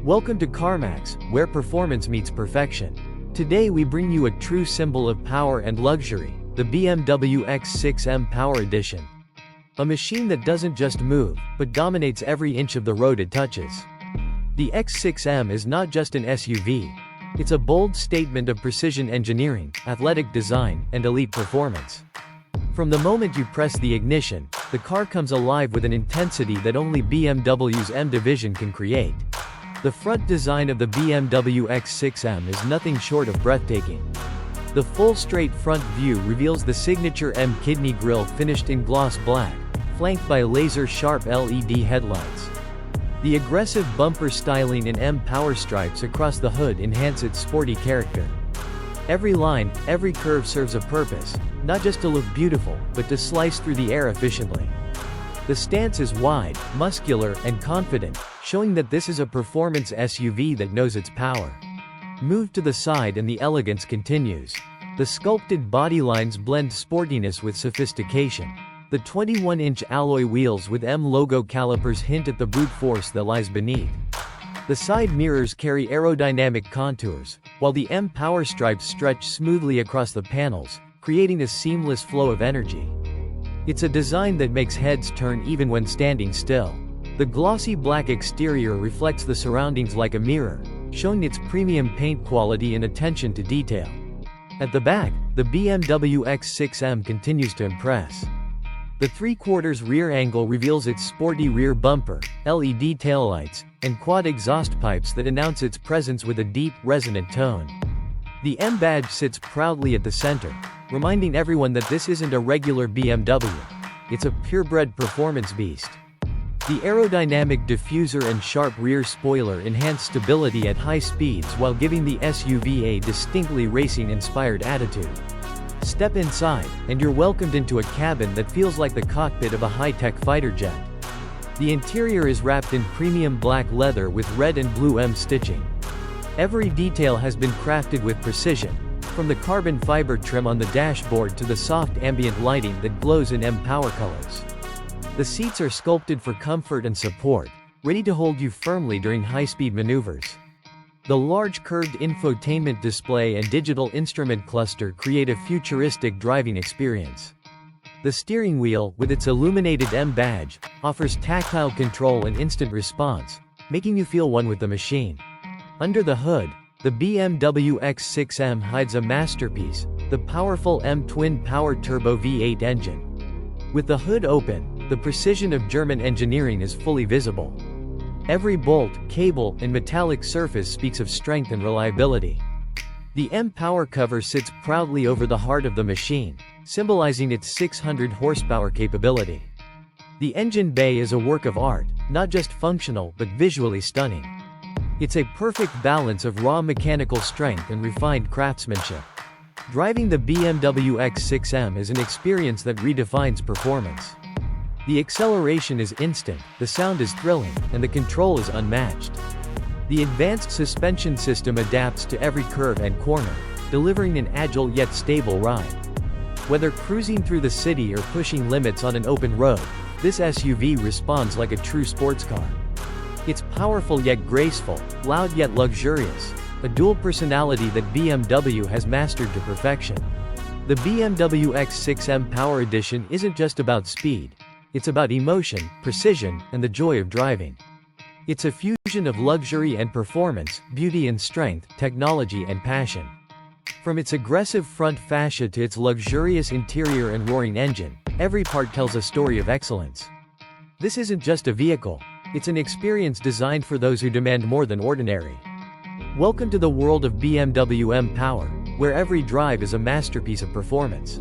Welcome to CarMax, where performance meets perfection. Today we bring you a true symbol of power and luxury, the BMW X6M Power Edition. A machine that doesn't just move, but dominates every inch of the road it touches. The X6M is not just an SUV. It's a bold statement of precision engineering, athletic design, and elite performance. From the moment you press the ignition, the car comes alive with an intensity that only BMW's M division can create. The front design of the BMW X6M is nothing short of breathtaking. The full straight front view reveals the signature M kidney grille finished in gloss black, flanked by laser-sharp LED headlights. The aggressive bumper styling and M power stripes across the hood enhance its sporty character. Every line, every curve serves a purpose, not just to look beautiful, but to slice through the air efficiently. The stance is wide, muscular, and confident, showing that this is a performance SUV that knows its power. Move to the side and the elegance continues. The sculpted body lines blend sportiness with sophistication. The 21-inch alloy wheels with M logo calipers hint at the brute force that lies beneath. The side mirrors carry aerodynamic contours, while the M power stripes stretch smoothly across the panels, creating a seamless flow of energy. It's a design that makes heads turn even when standing still. The glossy black exterior reflects the surroundings like a mirror, showing its premium paint quality and attention to detail. At the back, the BMW X6M continues to impress. The 3/4 rear angle reveals its sporty rear bumper, LED taillights, and quad exhaust pipes that announce its presence with a deep, resonant tone. The M badge sits proudly at the center, reminding everyone that this isn't a regular BMW. It's a purebred performance beast. The aerodynamic diffuser and sharp rear spoiler enhance stability at high speeds while giving the SUV a distinctly racing-inspired attitude. Step inside, and you're welcomed into a cabin that feels like the cockpit of a high-tech fighter jet. The interior is wrapped in premium black leather with red and blue M stitching. Every detail has been crafted with precision, from the carbon fiber trim on the dashboard to the soft ambient lighting that glows in M power colors. The seats are sculpted for comfort and support, ready to hold you firmly during high-speed maneuvers. The large curved infotainment display and digital instrument cluster create a futuristic driving experience. The steering wheel, with its illuminated M badge, offers tactile control and instant response, making you feel one with the machine. Under the hood, the BMW X6M hides a masterpiece, the powerful M twin-power turbo V8 engine. With the hood open, the precision of German engineering is fully visible. Every bolt, cable, and metallic surface speaks of strength and reliability. The M power cover sits proudly over the heart of the machine, symbolizing its 600 horsepower capability. The engine bay is a work of art, not just functional but visually stunning. It's a perfect balance of raw mechanical strength and refined craftsmanship. Driving the BMW X6M is an experience that redefines performance. The acceleration is instant, the sound is thrilling, and the control is unmatched. The advanced suspension system adapts to every curve and corner, delivering an agile yet stable ride. Whether cruising through the city or pushing limits on an open road, this SUV responds like a true sports car. It's powerful yet graceful, loud yet luxurious, a dual personality that BMW has mastered to perfection. The BMW X6M Power Edition isn't just about speed. It's about emotion, precision, and the joy of driving. It's a fusion of luxury and performance, beauty and strength, technology and passion. From its aggressive front fascia to its luxurious interior and roaring engine, every part tells a story of excellence. This isn't just a vehicle. It's an experience designed for those who demand more than ordinary. Welcome to the world of BMW M Power, where every drive is a masterpiece of performance.